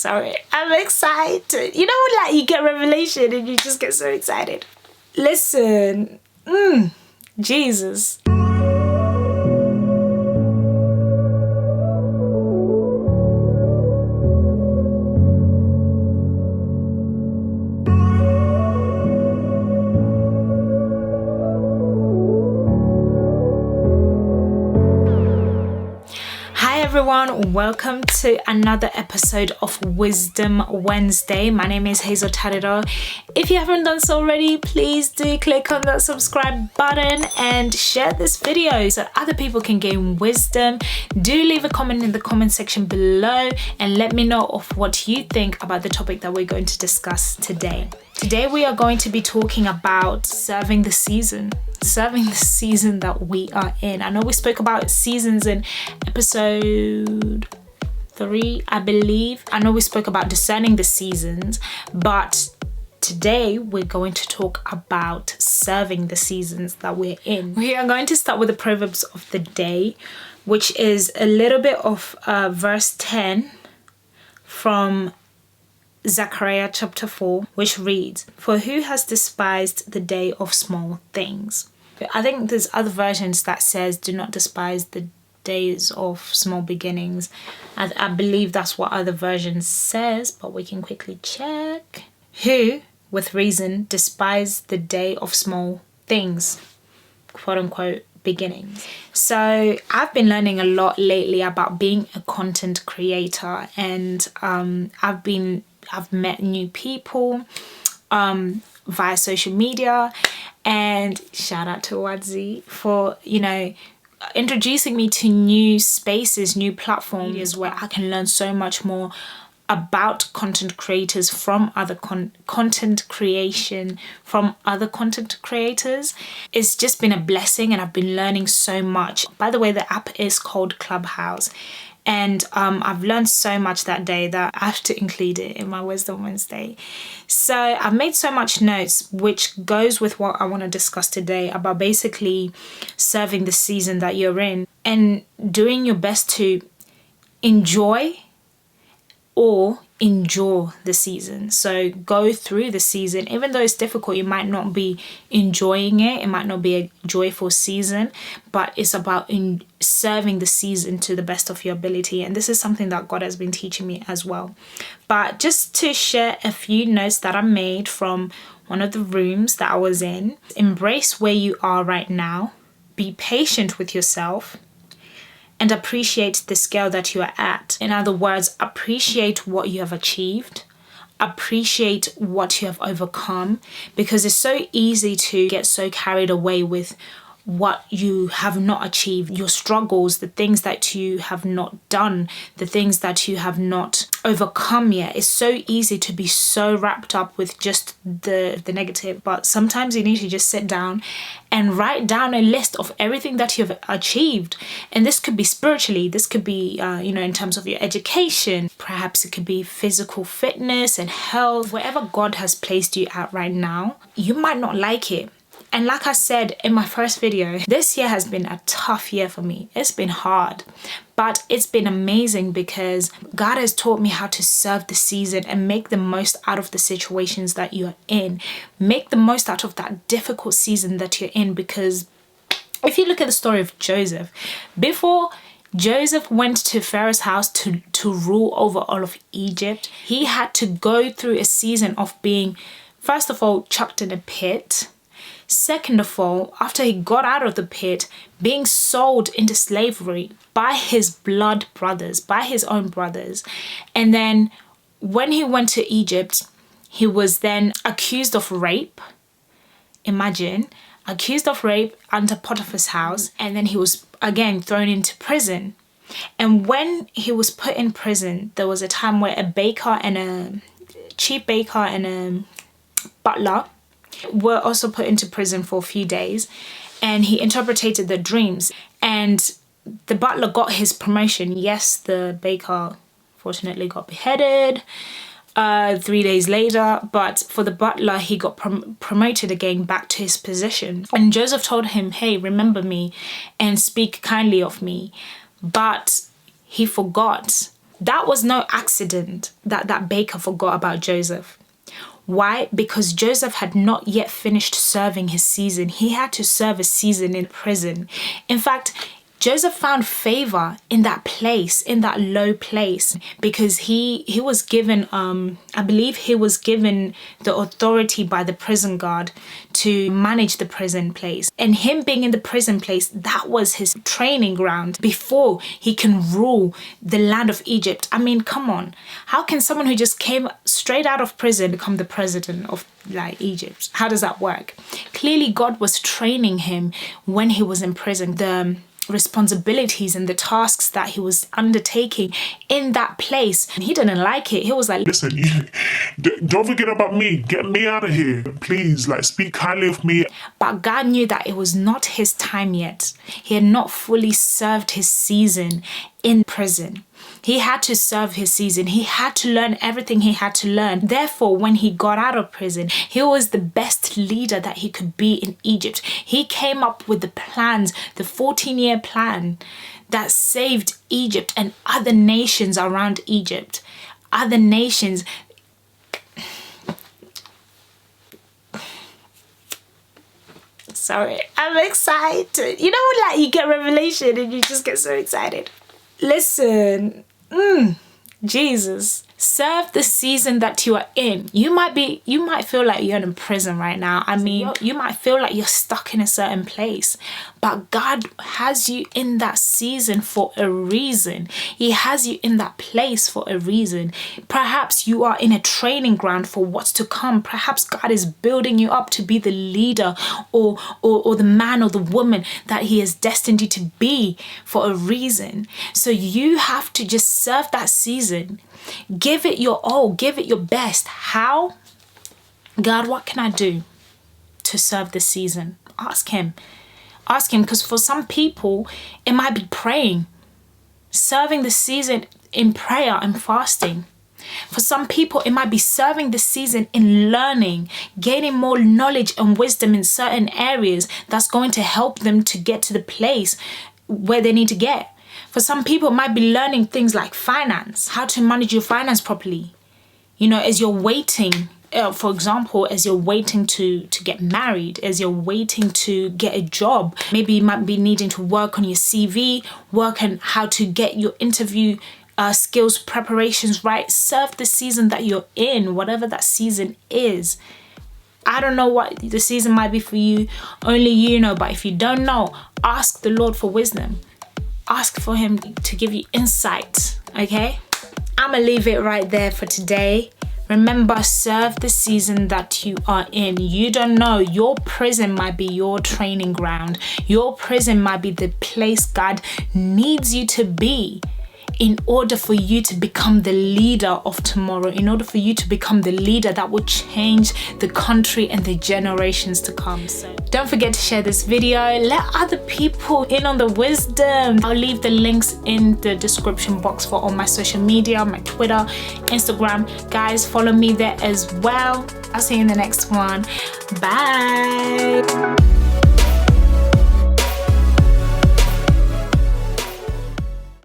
Sorry, I'm excited. You know, like you get revelation and you just get so excited. Listen, Jesus. Everyone, welcome to another episode of Wisdom Wednesday. My name is Hazel Tadido. If you haven't done so already, please do click on that subscribe button and share this video so other people can gain wisdom. Do leave a comment in the comment section below and let me know of what you think about the topic that we're going to discuss today. Today we are going to be talking about serving the season that we are in. I know we spoke about seasons in episode 3, I believe. I know we spoke about discerning the seasons, but today we're going to talk about serving the seasons that we're in. We are going to start with the Proverbs of the day, which is a little bit of verse 10 from Zechariah chapter 4, which reads, "For who has despised the day of small things?" I think there's other versions that says, "Do not despise the days of small beginnings." I believe that's what other versions says, but we can quickly check. Who, with reason, despise the day of small things, quote unquote, beginnings. So I've been learning a lot lately about being a content creator, and I've met new people via social media, and shout out to Wadzie for, introducing me to new spaces, new platforms where I can learn so much more about content creators from other content creation from other content creators. It's just been a blessing and I've been learning so much. By the way, the app is called Clubhouse. And I've learned so much that day that I have to include it in my Wisdom Wednesday. So I've made so much notes, which goes with what I want to discuss today about basically serving the season that you're in and doing your best to enjoy or endure the season. So go through the season. Even though it's difficult, you might not be enjoying it. It might not be a joyful season, but it's about serving the season to the best of your ability. And this is something that God has been teaching me as well. But just to share a few notes that I made from one of the rooms that I was in. Embrace where you are right now. Be patient with yourself. And appreciate the scale that you are at. In other words, appreciate what you have achieved. Appreciate what you have overcome, because it's so easy to get so carried away with what you have not achieved, your struggles, the things that you have not done, the things that you have not overcome yet. It's so easy to be so wrapped up with just the negative, but sometimes you need to just sit down and write down a list of everything that you've achieved. And this could be spiritually, this could be in terms of your education, perhaps it could be physical fitness and health. Wherever God has placed you at right now, you might not like it. And like I said in my first video, this year has been a tough year for me. It's been hard, but it's been amazing because God has taught me how to serve the season and make the most out of the situations that you're in. Make the most out of that difficult season that you're in, because if you look at the story of Joseph, before Joseph went to Pharaoh's house to rule over all of Egypt, he had to go through a season of being, first of all, chucked in a pit. Second of all, after he got out of the pit, being sold into slavery by his blood brothers, by his own brothers. And then when he went to Egypt, he was then accused of rape. Imagine, accused of rape under Potiphar's house. And then he was again thrown into prison. And when he was put in prison, there was a time where a chief baker and a butler were also put into prison for a few days, and he interpreted the dreams, and the butler got his promotion. Yes, the baker fortunately got beheaded 3 days later, but for the butler, he got promoted again back to his position. And Joseph told him, "Hey, remember me and speak kindly of me." But he forgot That was no accident that that baker forgot about Joseph. Why? Because Joseph had not yet finished serving his season. He had to serve a season in prison. In fact, Joseph found favor in that place, in that low place, because he was given, I believe he was given the authority by the prison guard to manage the prison place. And him being in the prison place, that was his training ground before he can rule the land of Egypt. I mean, come on. How can someone who just came straight out of prison become the president of like Egypt? How does that work? Clearly, God was training him when he was in prison. The responsibilities and the tasks that he was undertaking in that place, and he didn't like it. He was like, listen, don't forget about me. Get me out of here, please. Like, speak highly of me. But God knew that it was not his time yet. He had not fully served his season in prison. He had to serve his season. He had to learn everything he had to learn. Therefore, when he got out of prison, he was the best leader that he could be in Egypt. He came up with the plans, the 14-year plan that saved Egypt and other nations around Egypt. Other nations. Sorry, I'm excited. You know, like you get revelation and you just get so excited. Listen. Jesus. Serve the season that you are in. You might feel like you're in prison right now. I mean, you might feel like you're stuck in a certain place, but God has you in that season for a reason. He has you in that place for a reason. Perhaps you are in a training ground for what's to come. Perhaps God is building you up to be the leader or the man or the woman that he has destined you to be for a reason. So you have to just serve that season. Give it your all. Give it your best. How? God, what can I do to serve this season? Ask him. Ask him, because for some people, it might be praying. Serving the season in prayer and fasting. For some people, it might be serving the season in learning, gaining more knowledge and wisdom in certain areas that's going to help them to get to the place where they need to get. For some people, it might be learning things like finance, how to manage your finance properly. You know, as you're waiting, for example, as you're waiting to get married, as you're waiting to get a job, maybe you might be needing to work on your CV, work on how to get your interview skills preparations right. Serve the season that you're in, whatever that season is. I don't know what the season might be for you. Only you know. But if you don't know, ask the Lord for wisdom. Ask for him to give you insight, okay? I'm gonna leave it right there for today. Remember, serve the season that you are in. You don't know. Your prison might be your training ground. Your prison might be the place God needs you to be in order for you to become the leader of tomorrow, in order for you to become the leader that will change the country and the generations to come. So don't forget to share this video. Let other people in on the wisdom. I'll leave the links in the description box for all my social media, my Twitter, Instagram. Guys, follow me there as well. I'll see you in the next one. Bye.